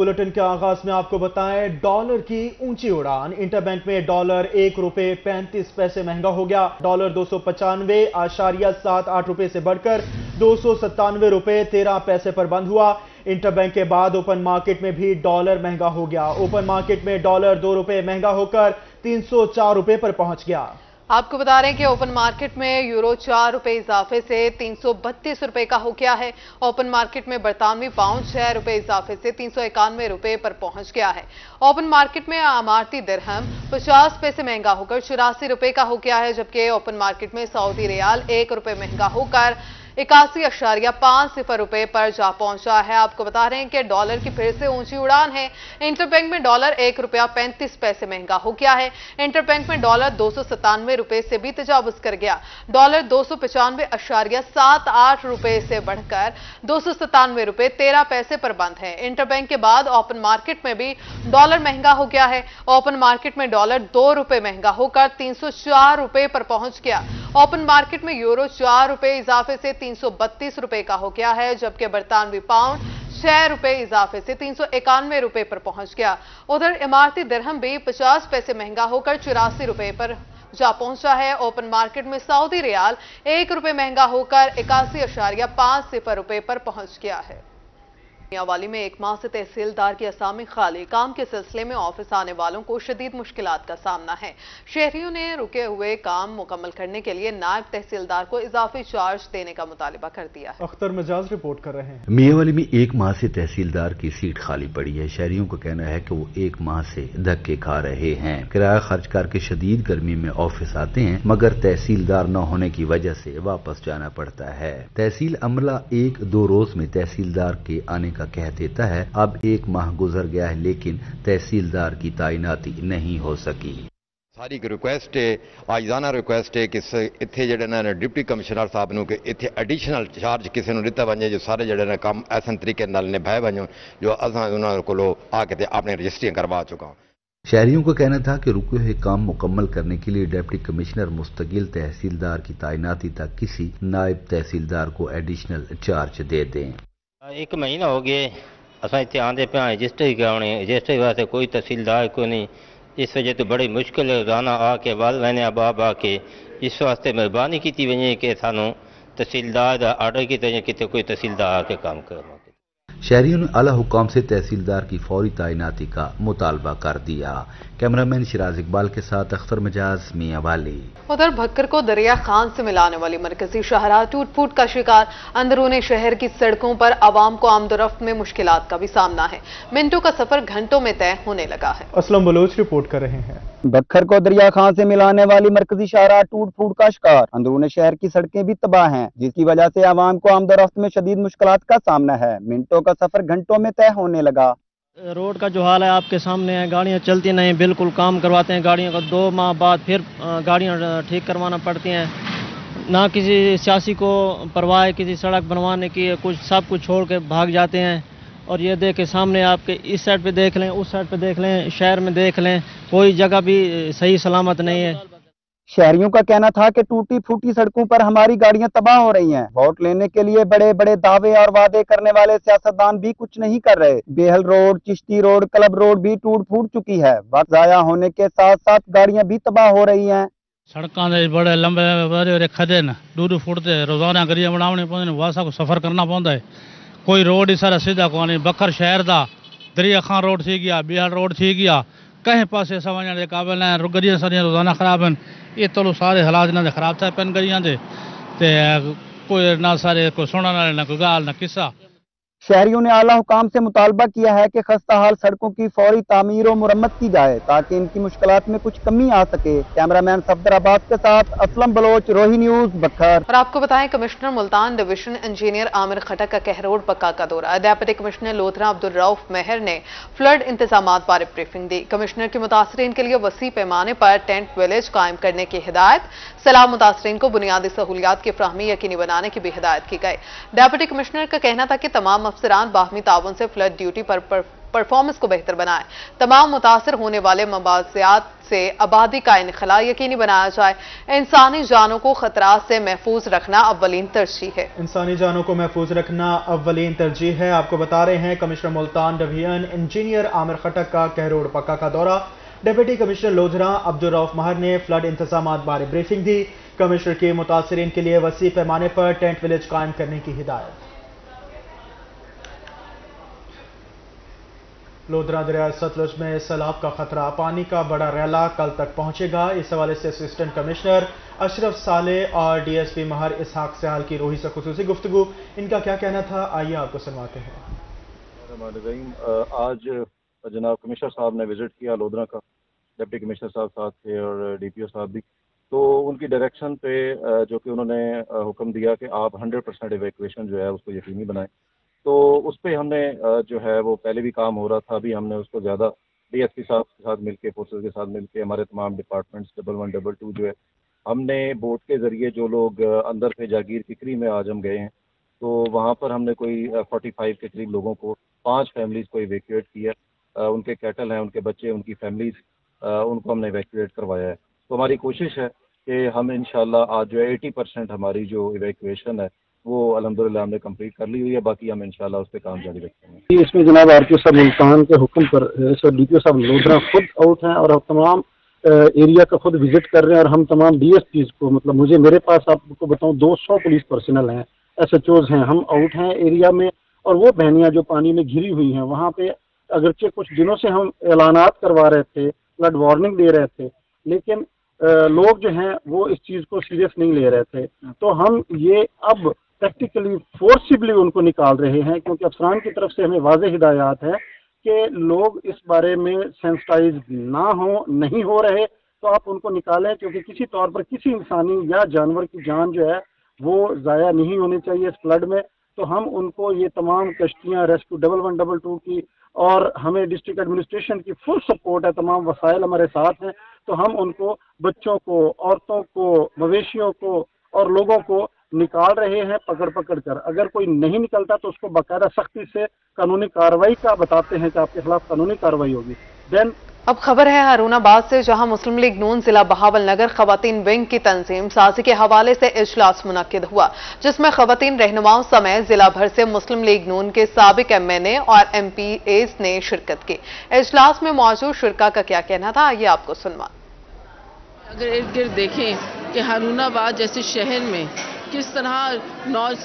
Bulletin के आगाज में आपको बताएं, डॉलर की ऊंची उड़ान। इंटरबैंक में डॉलर ₹1.35 महंगा हो गया। डॉलर 295.78 रुपए से बढ़कर ₹297.13 पर बंद हुआ। इंटरबैंक के बाद ओपन मार्केट में भी डॉलर महंगा हो गया। ओपन मार्केट में डॉलर ₹2 महंगा होकर ₹304 पर पहुंच गया। आपको बता रहे हैं कि ओपन मार्केट में यूरो ₹4 इजाफे से ₹332 का हो गया है। ओपन मार्केट में बरतानवी पाउंड ₹6 इजाफे से ₹391 पर पहुंच गया है। ओपन मार्केट में इमारती दिरहम 50 पैसे महंगा होकर ₹84 का हो गया है, जबकि ओपन मार्केट में सऊदी रियाल ₹1 महंगा होकर 81.50 रुपए पर जा पहुंचा है। आपको बता रहे हैं कि डॉलर की फिर से ऊंची उड़ान है। इंटरबैंक में डॉलर ₹1.35 महंगा हो गया है। इंटरबैंक में डॉलर ₹297 से भी तजावुज कर गया। डॉलर 295.78 रुपए से बढ़कर ₹297.13 पर बंद है। इंटरबैंक के बाद ओपन मार्केट में भी डॉलर महंगा हो गया है। ओपन मार्केट में डॉलर ₹2 महंगा होकर ₹304 पर पहुंच गया। ओपन मार्केट में यूरो ₹4 इजाफे से ₹332 का हो गया है, जबकि बरतानवी पाउंड ₹6 इजाफे से ₹391 पर पहुंच गया। उधर इमारती दिरहम भी 50 पैसे महंगा होकर ₹84 पर जा पहुंचा है। ओपन मार्केट में सऊदी रियाल ₹1 महंगा होकर 81.50 रुपए पर पहुंच गया है। मियांवाली में एक माह से तहसीलदार की असामी खाली। काम के सिलसिले में ऑफिस आने वालों को शदीद मुश्किलात का सामना है। शहरियों ने रुके हुए काम मुकम्मल करने के लिए नायब तहसीलदार को इजाफी चार्ज देने का मुतालिबा कर दिया है। अख्तर मिजाज रिपोर्ट कर रहे हैं। मियांवाली में एक माह से तहसीलदार की सीट खाली पड़ी है। शहरियों का कहना है कि वो एक माह से धक्के खा रहे हैं। किराया खर्च करके शदीद गर्मी में ऑफिस आते हैं, मगर तहसीलदार न होने की वजह से वापस जाना पड़ता है। तहसील अमला 1-2 रोज में तहसीलदार के आने का कह देता है। अब एक माह गुजर गया है, लेकिन तहसीलदार की तैनाती नहीं हो सकी। सारी रिक्वेस्ट है, आजाना रिक्वेस्ट है कि इत्थे जेडे ना डिप्टी कमिश्नर साहब नु कि इत्थे एडिशनल चार्ज किसी नु दिता वने जो सारे जेडे ना काम ऐसे तरीके नाल निभाए वने जो असां उन्हां कोलो आके ते अपने रजिस्ट्री करवा चुका। शहरियों का कहना था कि रुके हुए काम मुकम्मल करने के लिए डिप्टी कमिश्नर मुस्तकिल तहसीलदार की तैनाती तक किसी नायब तहसीलदार को एडिशनल चार्ज दे दें। एक महीना हो गया असा इतने आंदे पे रजिस्ट्री कराने, रजिस्ट्री वास्ते कोई तहसीलदार को नहीं। इस वजह तो बड़ी मुश्किल है, रोजाना आके वाल वहने अबाब आके इस वास्ते मेहरबानी की वजे कि सानू तहसीलदार का आर्डर किया कि कोई तहसीलदार आके काम करो। शहरियों ने आला हुकाम से तहसीलदार की फौरी तैनाती का मुतालबा कर दिया। कैमरामैन शिराज इकबाल के साथ अख्तर मिजाज, मियांवाली। उधर भक्कर को दरिया खान से मिलाने वाली मरकजी शाहराह टूट फूट का शिकार। अंदरूनी शहर की सड़कों पर आवाम को आमदोरफ्त में मुश्किलात का भी सामना है। मिनटों का सफर घंटों में तय होने लगा है। असलम बलोच रिपोर्ट कर रहे हैं। भक्कर को दरिया खान से मिलाने वाली मरकजी शाहराह टूट फूट का शिकार। अंदरूनी शहर की सड़कें भी तबाह हैं, जिसकी वजह से आवाम को आमदोरफ्त में शदीद मुश्किलात का सामना है। मिनटों का सफर घंटों में तय होने लगा। रोड का जो हाल है आपके सामने है। गाड़ियां चलती नहीं, बिल्कुल काम करवाते हैं गाड़ियों का, 2 माह बाद फिर गाड़ियां ठीक करवाना पड़ती हैं। ना किसी सियासी को परवाह है किसी सड़क बनवाने की, कुछ सब कुछ छोड़ के भाग जाते हैं। और ये देखे सामने आपके इस साइड पे देख लें, उस साइड पे देख लें, शहर में देख लें, कोई जगह भी सही सलामत नहीं है। शहरियों का कहना था कि टूटी फूटी सड़कों पर हमारी गाड़ियां तबाह हो रही हैं। वोट लेने के लिए बड़े बड़े दावे और वादे करने वाले सियासतदान भी कुछ नहीं कर रहे। Behl road, Chishti road, club road भी टूट फूट चुकी है। वक्त जाया होने के साथ साथ गाड़ियां भी तबाह हो रही हैं। सड़कों के बड़े लंबे बड़े खदे न, दूर फुटते, रोजाना गरिया बनाने पौंदे, वासा को सफर करना पौंदा है। कोई रोड ही सारा सीधा को नहीं। बखर शहर का दरिया खान रोड थी गया, बेहल रोड थी गया, कहीं पासे समझने के काबिल है। गरियां सारियां रोजाना खराब हैं। ये तो सारे हालात इन्होंने खराब थे पेन गरियां दे, कोई ना सारे कोई सुनने वाले ना कोई गाल ना किस्सा। शहरियों ने आला हुकाम से मुतालबा किया है कि खस्ता हाल सड़कों की फौरी तामीर और मुरम्मत की जाए, ताकि इनकी मुश्किलात में कुछ कमी आ सके। कैमरामैन सफदराबाद के साथ असलम बलोच, रोही न्यूज, बखर। और आपको बताएं, commissioner Multan division engineer Amir Khattak का कहरोड पक्का का दौरा। डेप्यूटी कमिश्नर लोधरा अब्दुल रऊफ मेहर ने फ्लड इंतजाम बारे ब्रीफिंग दी। कमिश्नर के मुतासरीन के लिए वसी पैमाने पर टेंट विलेज कायम करने की हिदायत। सलाह मुतासरीन को बुनियादी सहूलियात की फ्राहमी यकीनी बनाने की भी हिदायत की गई। डेप्यूटी कमिश्नर का कहना था कि तमाम अफसरान बाहमी ताउन से फ्लड ड्यूटी पर परफॉर्मेंस को बेहतर बनाए। तमाम मुतासिर होने वाले मवासियात से आबादी का इनखला यकीनी बनाया जाए। इंसानी जानों को खतरात से महफूज रखना अव्वलीन तरजीह है। इंसानी जानों को महफूज रखना अव्वलीन तरजीह है। आपको बता रहे हैं commissioner Multan division engineer Amir Khattak का कहरोड़ पक्का का दौरा। डिप्टी कमिश्नर लोधरा अब्दुल रऊफ महर ने फ्लड इंतजामात बारे ब्रीफिंग दी। कमिश्नर के मुतासिरीन के लिए वसी पैमाने पर टेंट विलेज कायम करने की हिदायत। लोधरा दरिया सतलुज में सैलाब का खतरा, पानी का बड़ा रैला कल तक पहुंचेगा। इस हवाले से असिस्टेंट कमिश्नर अशरफ साले और डीएसपी महर इसहाक सहाल की रोही से खुसूसी गुफ्तगू। इनका क्या कहना था, आइए आपको सुनवाते हैं। आज जनाब कमिश्नर साहब ने विजिट किया लोधरा का, डिप्टी कमिश्नर साहब साथ थे और डीपीओ साहब भी। तो उनकी डायरेक्शन पे जो कि उन्होंने हुक्म दिया कि आप 100% इवैक्यूएशन जो है उसको यकीनी बनाएं। तो उस पर हमने जो है वो पहले भी काम हो रहा था, अभी हमने उसको ज़्यादा डीएसपी साहब के साथ मिलके, फोर्सेस के साथ मिलके, हमारे तमाम डिपार्टमेंट्स 11, 22 जो है, हमने बोट के ज़रिए जो लोग अंदर थे जागीर फिक्री में आज हम गए हैं, तो वहाँ पर हमने कोई 45 के करीब लोगों को, 5 फैमिलीज़ को इवैक्यूएट किया। उनके कैटल हैं, उनके बच्चे, उनकी फैमिलीज़, उनको हमने इवैक्यूएट करवाया है। तो हमारी कोशिश है कि हम इंशाल्लाह आज जो है 80% हमारी जो इवैक्यूएशन है वो अल्हम्दुलिल्लाह हमने कंप्लीट कर ली हुई है। बाकी हम इंशाल्लाह उस पर काम जारी रखेंगे। इसमें जनाब आरटीओ साहब मुल्तान के हुक्म पर डीपीओ साहब लोधरा खुद आउट हैं और तमाम एरिया का खुद विजिट कर रहे हैं। और हम तमाम डीएसपीज को, मतलब मेरे पास आपको बताऊं 200 पुलिस पर्सनल हैं, एसएचओज हैं, हम आउट हैं एरिया में। और वो बहनियां जो पानी में घिरी हुई हैं वहाँ पे, अगरचे कुछ दिनों से हम ऐलानात करवा रहे थे, फ्लड वार्निंग दे रहे थे, लेकिन लोग जो हैं वो इस चीज़ को सीरियस नहीं ले रहे थे। तो हम ये अब प्रैक्टिकली फोर्सिबली उनको निकाल रहे हैं, क्योंकि अफसरान की तरफ से हमें वाज़ेह हिदायत है कि लोग इस बारे में सेंसिटाइज ना हो, नहीं हो रहे, तो आप उनको निकालें, क्योंकि किसी तौर पर किसी इंसानी या जानवर की जान जो है वो ज़ाया नहीं होनी चाहिए इस फ्लड में। तो हम उनको ये तमाम कश्तियाँ रेस्क्यू 1112 की, और हमें डिस्ट्रिक्ट एडमिनिस्ट्रेशन की फुल सपोर्ट है, तमाम वसाइल हमारे साथ हैं। तो हम उनको, बच्चों को, औरतों को, मवेशियों को और लोगों को निकाल रहे हैं पकड़ कर। अगर कोई नहीं निकलता तो उसको बाकायदा सख्ती से कानूनी कार्रवाई का बताते हैं कि आपके खिलाफ कानूनी कार्रवाई होगी। देन अब खबर है हारूनाबाद से, जहां मुस्लिम लीग नून जिला बहावल नगर खवातीन विंग की तंजीम साजी के हवाले से इजलास मुनक्किद हुआ, जिसमें खवातीन रहनुमाओं समेत जिला भर से मुस्लिम लीग नून के साबिक एमएनए और एमपीएस ने शिरकत की। इजलास में मौजूद शुरका का क्या कहना था, ये आपको सुनवा। अगर इर्द गिर्द देखें कि हारूनाबाद जैसे शहर में किस तरह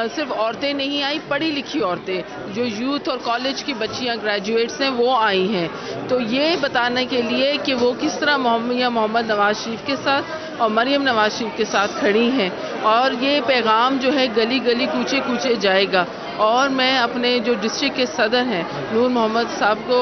सिर्फ औरतें नहीं आई, पढ़ी लिखी औरतें जो यूथ और कॉलेज की बच्चियां ग्रेजुएट्स हैं वो आई हैं। तो ये बताने के लिए कि वो किस तरह मोहम्मद नवाज शरीफ के साथ और मरियम नवाज शरीफ के साथ खड़ी हैं, और ये पैगाम जो है गली गली कूचे कूचे जाएगा। और मैं अपने जो डिस्ट्रिक्ट के सदर हैं नूर मोहम्मद साहब को,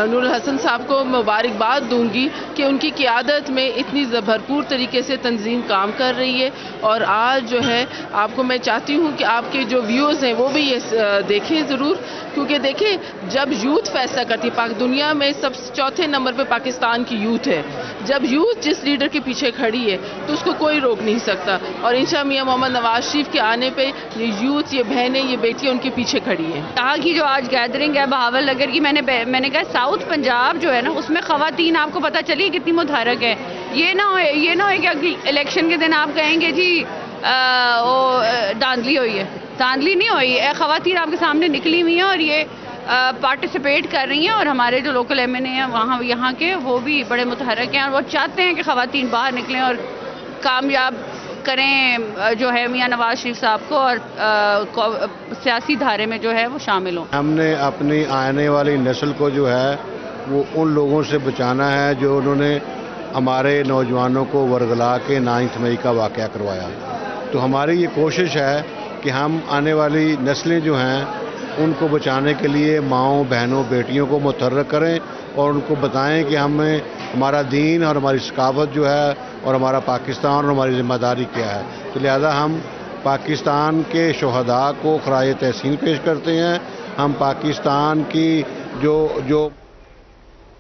नूर हसन साहब को मुबारकबाद दूंगी कि उनकी क़ियादत में इतनी भरपूर तरीके से तंजीम काम कर रही है। और आज जो है आपको मैं चाहती हूँ कि आपके जो व्यूअर्स हैं वो भी ये देखें ज़रूर, क्योंकि देखें जब यूथ फैसला करती है, दुनिया में सबसे चौथे नंबर पे पाकिस्तान की यूथ है। जब यूथ जिस लीडर के पीछे खड़ी है तो उसको कोई रोक नहीं सकता। और इंशाअल्लाह मियां मोहम्मद नवाज शरीफ के आने पे ये यूथ, ये बहनें, ये बेटियां उनके पीछे खड़ी है। यहाँ की जो आज गैदरिंग है बहावल नगर की, मैंने कहा साउथ पंजाब जो है ना उसमें खवातीन आपको पता चली कितनी मुतहरक है। ये ना हो कि इलेक्शन के दिन आप कहेंगे जी धांधली हुई है। धांधली नहीं हुई है, खवातीन आपके सामने निकली हुई हैं और ये पार्टिसिपेट कर रही हैं। और हमारे जो लोकल एमएनए हैं वहाँ यहाँ के, वो भी बड़े मुतहरक हैं और वो चाहते हैं कि खवातीन बाहर निकलें और कामयाब करें जो है मियां नवाज शरीफ साहब को, और सियासी धारे में जो है वो शामिल हों। हमने अपनी आने वाली नस्ल को जो है वो उन लोगों से बचाना है जो उन्होंने हमारे नौजवानों को वर्गला के 9 मई का वाक़या करवाया। तो हमारी ये कोशिश है कि हम आने वाली नस्लें जो हैं उनको बचाने के लिए माँओं, बहनों, बेटियों को मुतहर्रिक करें और उनको बताएं कि हमें हमारा दीन और हमारी सकाफत जो है और हमारा पाकिस्तान और हमारी जिम्मेदारी क्या है। तो लिहाजा हम पाकिस्तान के शोहदा को खराए तहसीन पेश करते हैं। हम पाकिस्तान की जो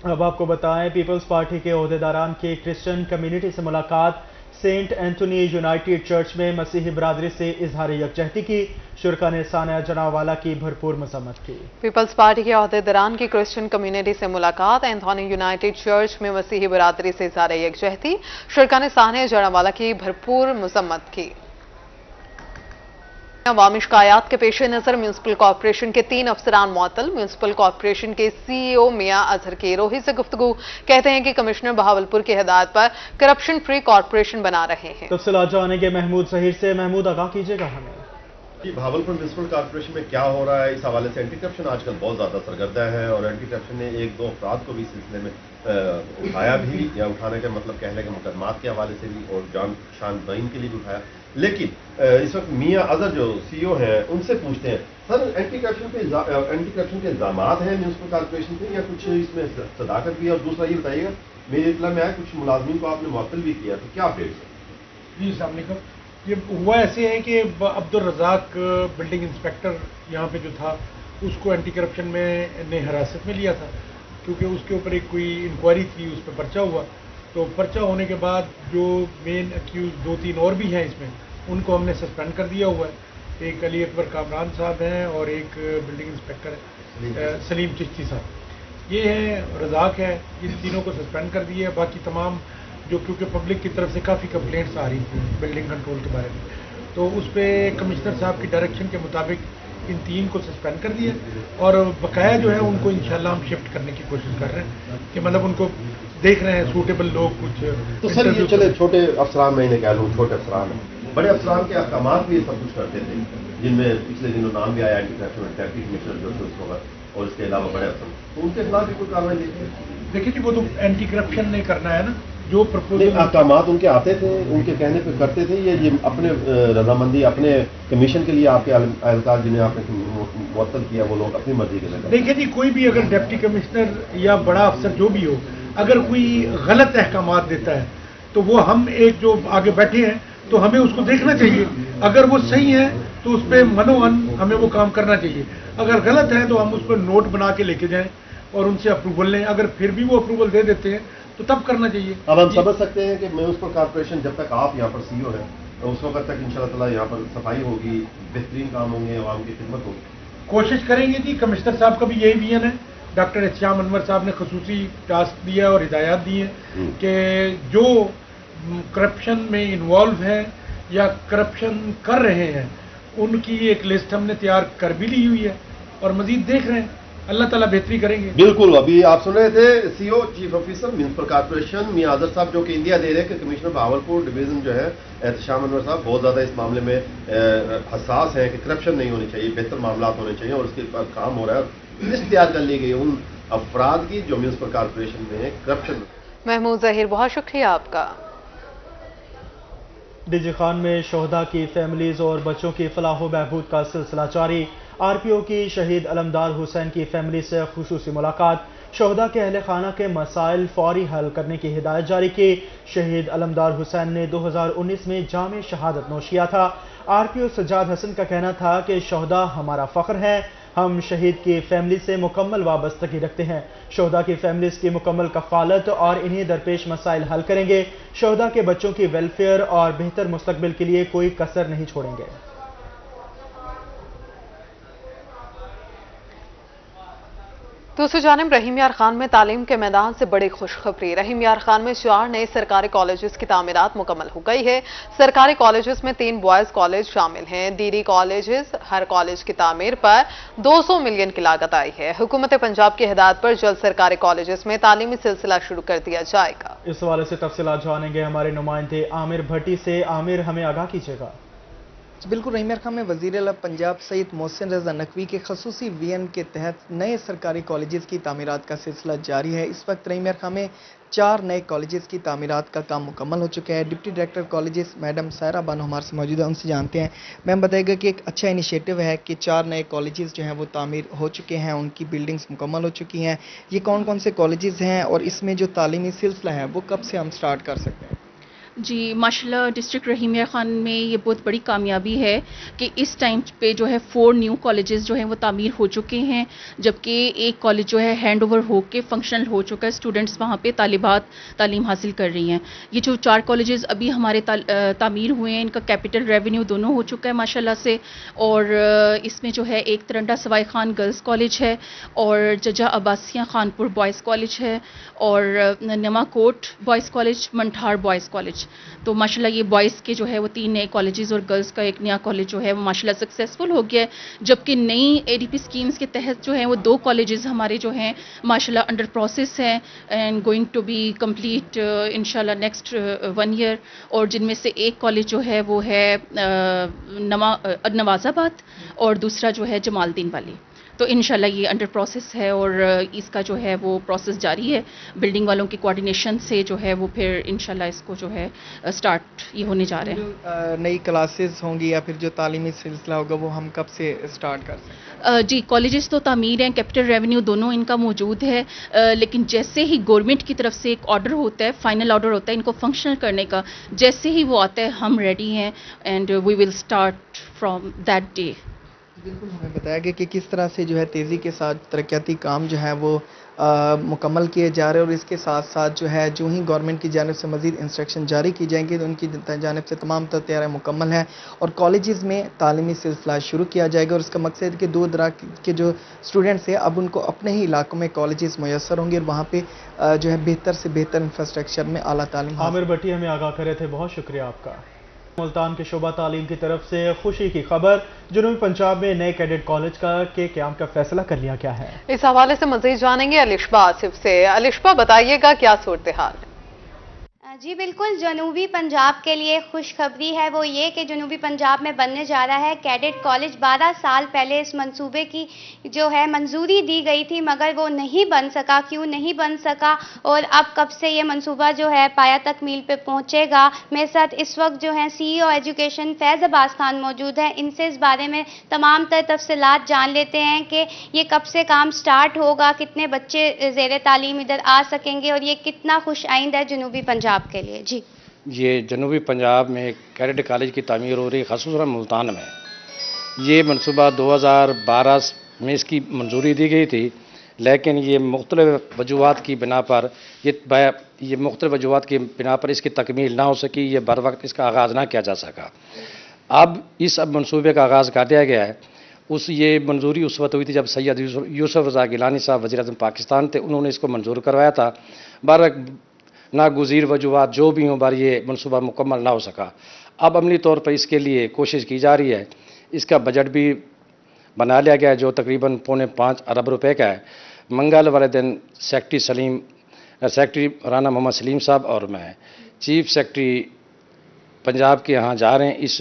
अब आपको बताएं, पीपल्स पार्टी के ओहदेदारान की क्रिश्चियन कम्युनिटी से मुलाकात, सेंट एंथोनी यूनाइटेड चर्च में मसीही बरादरी से इजहार यकजहती की। शुरका ने सानिया जनावाला की भरपूर मजम्मत की। पीपल्स पार्टी के अहदेदारान की क्रिश्चियन कम्युनिटी से मुलाकात। एंथोनी यूनाइटेड चर्च में मसीही बरादरी से इजहार यकजहती। शुरका ने सानिया जनावाला की भरपूर मजम्मत की। अवामी शिकायत के पेश नजर म्यूनसिपल कॉर्पोरेशन के 3 अफसरान मुअत्तल। म्यूनसिपल कॉर्पोरेशन के CEO मियां अजहर केरोही से गुफ्तगू। कहते हैं कि कमिश्नर बहावलपुर की हिदायत पर करप्शन फ्री कॉर्पोरेशन बना रहे हैं। तफसीलात जानेंगे महमूद जहीर से। महमूद, आगाह कीजिएगा हमें कि बहावलपुर म्यूनसिपल कॉर्पोरेशन में क्या हो रहा है। इस हवाले से एंटी करप्शन आजकल बहुत ज़्यादा सरगर्दा है और एंटी करप्शन ने 1-2 अफराद को भी इस सिलसिले में उठाया भी, या उठाने का मतलब कहने के मुकदमात के हवाले से भी और जान शान दईन के लिए भी उठाया। लेकिन इस वक्त मियां अजहर जो CEO हैं उनसे पूछते हैं, सर एंटी करप्शन के इल्जाम हैं म्यूनसिपल कॉर्पोरेशन पे या कुछ इसमें सदाकत भी है? और दूसरा ये बताइएगा, मेरे इत्तला में आया कुछ मुलाजमीन को आपने मुअत्तल भी किया, तो क्या अपडेट है? जी अस्सलाम वालेकुम। ये हुआ ऐसे है कि अब्दुल रज़ाक बिल्डिंग इंस्पेक्टर यहाँ पे जो था उसको एंटी करप्शन में ने हिरासत में लिया था, क्योंकि उसके ऊपर एक कोई इंक्वायरी थी, उस पर पर्चा हुआ। तो पर्चा होने के बाद जो मेन अक्यूज 2-3 और भी हैं इसमें, उनको हमने सस्पेंड कर दिया हुआ है। एक अली अकबर कामरान साहब हैं और एक बिल्डिंग इंस्पेक्टर है सलीम चिश्ती साहब। ये है रज़ाक है, इन तीनों को सस्पेंड कर दिया है। बाकी तमाम जो, क्योंकि पब्लिक की तरफ से काफ़ी कंप्लेंट्स आ रही थी बिल्डिंग कंट्रोल के बारे में, तो उस पर कमिश्नर साहब की डायरेक्शन के मुताबिक इन 3 को सस्पेंड कर दिया और बकाया जो है उनको इंशाल्लाह हम शिफ्ट करने की कोशिश कर रहे हैं कि मतलब उनको देख रहे हैं सूटेबल लोग कुछ। तो सर ये चले छोटे अफसरान, मैं इन्हें कह लूँ छोटे अफसरान हैं, बड़े अफसरान के अहकामात भी ये सब कुछ करते थे, जिनमें पिछले दिनों नाम भी आया एंटी करप्शन डेप्टी कमिश्नर जो थे होगा और इसके अलावा बड़े अफसर, तो उनके खिलाफ भी कोई कार्रवाई देखिए जी, वो तो एंटी करप्शन ने करना है ना, जो प्रपोजल अहकामात उनके आते थे, उनके कहने पे करते थे, ये अपने रजामंदी अपने कमीशन के लिए आपके एहलकार जिन्हें आपने मुअत्तल किया वो लोग अपनी मर्जी के लिए। देखिए जी, कोई भी अगर डिप्टी कमिश्नर या बड़ा अफसर जो भी हो, अगर कोई गलत अहकामात देता है तो वो हम एक जो आगे बैठे हैं तो हमें उसको देखना चाहिए। अगर वो सही है तो उस पर मनोअन हमें वो काम करना चाहिए। अगर गलत है तो हम उस पर नोट बना के लेके जाएं और उनसे अप्रूवल लें। अगर फिर भी वो अप्रूवल दे देते हैं तो तब करना चाहिए। अब हम समझ सकते हैं कि म्यूनसिपल कॉर्पोरेशन जब तक आप यहाँ पर CEO है तो उस वक्त तक इंशाल्लाह ताला यहाँ पर सफाई होगी, बेहतरीन काम होंगे, आवाम की खिदमत होगी। कोशिश करेंगे जी। कमिश्नर साहब का भी यही विजन है। डॉक्टर एहतिशाम अनवर साहब ने खसूसी टास्क दिया और हिदायत दी है कि जो करप्शन में इन्वॉल्व है या करप्शन कर रहे हैं उनकी एक लिस्ट हमने तैयार कर भी ली हुई है और मजीद देख रहे हैं। अल्लाह ताला बेहतरी करेंगे। बिल्कुल। अभी आप सुन रहे थे CEO chief officer municipal corporation Mian Azhar साहब जो कि इंदिया दे रहे हैं कि कमिश्नर बहावलपुर डिवीजन जो है एहतिशाम अनवर साहब बहुत ज्यादा इस मामले में हसास है कि करप्शन नहीं होनी चाहिए, बेहतर मामला होने चाहिए और उसके ऊपर काम हो रहा है। लिस्ट तैयार कर ली गई उन अफराद की जो म्यूनसिपल कॉर्पोरेशन में करप्शन। महमूद जहीर, बहुत शुक्रिया आपका। डीजी खान में शोहदा की फैमिलीज और बच्चों की फलाह व बहबूद का सिलसिला जारी। RPO की शहीद अलमदार हुसैन की फैमिली से खुसूसी मुलाकात। शोहदा के अहले खाना के मसाइल फौरी हल करने की हिदायत जारी की। शहीद अलमदार हुसैन ने 2019 में जामे शहादत नोश किया था। RPO सज्जाद हसन का कहना था कि शोहदा हमारा फख्र है, हम शहीद की फैमिली से मुकम्मल वाबस्तगी रखते हैं। शोहदा की फैमिलीज की मुकम्मल कफालत और इन्हीं दरपेश मसाइल हल करेंगे। शोहदा के बच्चों की वेलफेयर और बेहतर मुस्तकबिल के लिए कोई कसर नहीं छोड़ेंगे। दूसरी जानिब रहीम यार खान में तालीम के मैदान से बड़ी खुशखबरी। रहीम यार खान में 4 नए सरकारी कॉलेजेस की तामीरात मुकम्मल हो गई है। सरकारी कॉलेजेस में 3 बॉयज कॉलेज शामिल हैं। डीडी कॉलेजेस हर कॉलेज की तामीर पर 200 मिलियन की लागत आई है। हुकूमत पंजाब की हिदायत पर जल्द सरकारी कॉलेजेस में तालीमी सिलसिला शुरू कर दिया जाएगा। इस हवाले से तफसीलात जानेंगे हमारे नुमाइंदे आमिर भट्टी से। आमिर, हमें आगाह कीजिएगा। बिल्कुल, रहीम यार खान में वज़ीर आला पंजाब सैयद मोहसिन रज़ा नकवी के खसूसी विजन के तहत नए सरकारी कॉलेजेस की तामीरात का सिलसिला जारी है। इस वक्त रहीम यार खान में 4 नए कॉलेजेस की तामीरात का काम मुकम्मल हो चुका है। Deputy director colleges madam Saira Bano हमारे से मौजूद है, उनसे जानते हैं। मैम बताइएगा कि एक अच्छा इनिशिएटिव है कि 4 नए कॉलेजेस जो हैं वो तामीर हो चुके हैं, उनकी बिल्डिंग्स मुकम्मल हो चुकी हैं। ये कौन कौन से कॉलेजेस हैं और इसमें जो तालीमी सिलसिला है वो कब से हम स्टार्ट कर सकते हैं? جی ماشاءاللہ ڈسٹرکٹ رحیمیہ خان میں یہ بہت بڑی کامیابی ہے کہ اس ٹائم پہ جو ہے 4 نیو کالجز جو ہیں وہ تعمیر ہو چکے ہیں، جبکہ ایک کالج جو ہے ہینڈ اوور ہو کے فنکشنل ہو چکا ہے، اسٹوڈنٹس وہاں پہ طالبات تعلیم حاصل کر رہی ہیں۔ یہ جو 4 کالجز ابھی ہمارے تعمیر ہوئے ہیں، ان کا کیپٹل ریونیو دونوں ہو چکا ہے ماشاءاللہ سے، اور اس میں جو ہے ایک ترنڈا سوائی خان گرلز کالج ہے، اور ججا عباسیہ خانپور بوائز کالج ہے، اور نما کوٹ بوائز کالج، منٹھار بوائز کالج۔ تو ماشاءاللہ یہ بوائز کے جو ہے وہ 3 نئے کالجز اور گرلز کا ایک نیا کالج جو ہے وہ ماشاءاللہ سکسیسفل ہو گیا ہے، جبکہ نئی ADP اسکیمز کے تحت جو ہیں وہ 2 کالجز ہمارے جو ہیں ماشاءاللہ انڈر پروسیس ہیں and going to be complete انشاءاللہ نیکسٹ 1 ایئر، اور جن میں سے ایک کالج جو ہے وہ ہے نواز آباد اور دوسرا جو ہے جمال الدین والی۔ تو انشاءاللہ یہ انڈر پروسیس ہے اور اس کا جو ہے وہ پروسیس جاری ہے، بلڈنگ والوں کی کوارڈینیشن سے جو ہے وہ پھر انشاءاللہ اس کو جو ہے سٹارٹ یہ ہونے جا رہے ہیں۔ نئی کلاسز ہوں گی یا پھر جو تعلیمی سلسلہ ہوگا وہ ہم کب سے سٹارٹ کر سکتے ہیں؟ جی کالجز تو تعمیر ہیں، کیپٹل ریونیو دونوں ان کا موجود ہے، لیکن جیسے ہی گورنمنٹ کی طرف سے ایک آرڈر ہوتا ہے، فائنل آرڈر ہوتا ہے ان کو فنکشنل کرنے کا، جیسے ہی وہ آتا ہے ہم ریڈی ہیں and we will start from that day. بالکل ہمیں بتایا گیا کہ کس طرح سے جو ہے تیزی کے ساتھ ترقیاتی کام جو ہے وہ مکمل کیے جا رہے ہیں، اور اس کے ساتھ ساتھ جو ہے جو ہی گورنمنٹ کی جانب سے مزید انسٹرکشن جاری کی جائیں گے تو ان کی جانب سے تمام تیاریاں مکمل ہیں اور کالجز میں تعلیمی سلسلہ شروع کیا جائے گا، اور اس کا مقصد ہے کہ دور دراز کے جو اسٹوڈنٹس ہیں اب ان کو اپنے ہی علاقوں میں کالجز میسر ہوں گے اور وہاں پہ جو ہے بہتر سے بہتر انفراسٹرکچر میں اعلیٰ تعلیم۔ عامر بھٹی ہمیں آگاہ کرے تھے، بہت شکریہ آپ کا۔ ملتان کے شعبہ تعلیم کی طرف سے خوشی کی خبر، جنوبی پنجاب میں نئے کیڈٹ کالج کے قیام کا فیصلہ کر لیا گیا ہے۔ اس حوالے سے مزید جانیں گے الشبا آصف سے۔ الشبا بتائیے گا کیا صورتحال ہے؟ جی بالکل، جنوبی پنجاب کے لیے خوشخبری ہے، وہ یہ کہ جنوبی پنجاب میں بننے جا رہا ہے کیڈٹ کالج۔ 12 سال پہلے اس منصوبے کی جو ہے منظوری دی گئی تھی، مگر وہ نہیں بن سکا۔ کیوں نہیں بن سکا اور اب کب سے یہ منصوبہ جو ہے پایا تکمیل پہ پہنچے گا؟ میرے ساتھ اس وقت جو ہیں CEO ایجوکیشن فیض عباس خان موجود ہیں، ان سے اس بارے میں تمام تر تفصیلات جان لیتے ہیں کہ یہ کب سے کام سٹارٹ ہوگا، کتنے بچے زیر تعلیم ادھر آ سکیں گے اور یہ کتنا خوش آئند ہے جنوبی پنجاب کے لیے۔ جی یہ جنوبی پنجاب میں کیڈٹ کالج کی تعمیر ہو رہی ہے، خصوصاً ملتان میں۔ یہ منصوبہ 2012 میں اس کی منظوری دی گئی تھی، لیکن یہ مختلف وجوہات کی بنا پر اس کی تکمیل نہ ہو سکی، یہ بر وقت اس کا آغاز نہ کیا جا سکا۔ اب اس منصوبے کا آغاز کر دیا گیا ہے۔ یہ منظوری اس وقت ہوئی تھی جب سید یوسف رضا گیلانی صاحب وزیر اعظم پاکستان تھے، انہوں نے اس کو منظور کروایا تھا۔ ناگزیر وجوہات جو بھی ہوں بار یہ منصوبہ مکمل نہ ہو سکا۔ اب عملی طور پر اس کے لیے کوشش کی جا رہی ہے، اس کا بجٹ بھی بنا لیا گیا ہے جو تقریباً 4.5 ارب روپے کا ہے۔ منگل والے دن سیکٹری رانا محمد سلیم صاحب اور میں چیف سیکٹری پنجاب کے یہاں جا رہے ہیں اس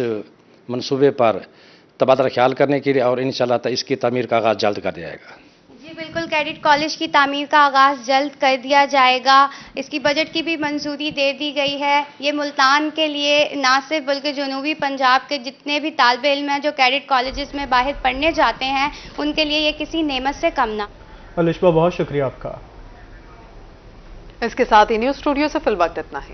منصوبے پر تبادلہ خیال کرنے کے لیے، اور انشاءاللہ اس کی تعمیر کا آغاز جلد کر دیا جائے گا۔ جی بالکل، کیڈٹ کالج کی تعمیر کا آغاز جلد کر دیا جائے گا، اس کی بجٹ کی بھی منظوری دے دی گئی ہے۔ یہ ملتان کے لیے نہ صرف بلکہ جنوبی پنجاب کے جتنے بھی طالب علم ہیں جو کیڈٹ کالجز میں باہر پڑھنے جاتے ہیں ان کے لیے یہ کسی نعمت سے کم نہ۔ الشبا بہت شکریہ آپ کا۔ اس کے ساتھ ہی نیوز اسٹوڈیو سے فی الوقت اتنا ہی۔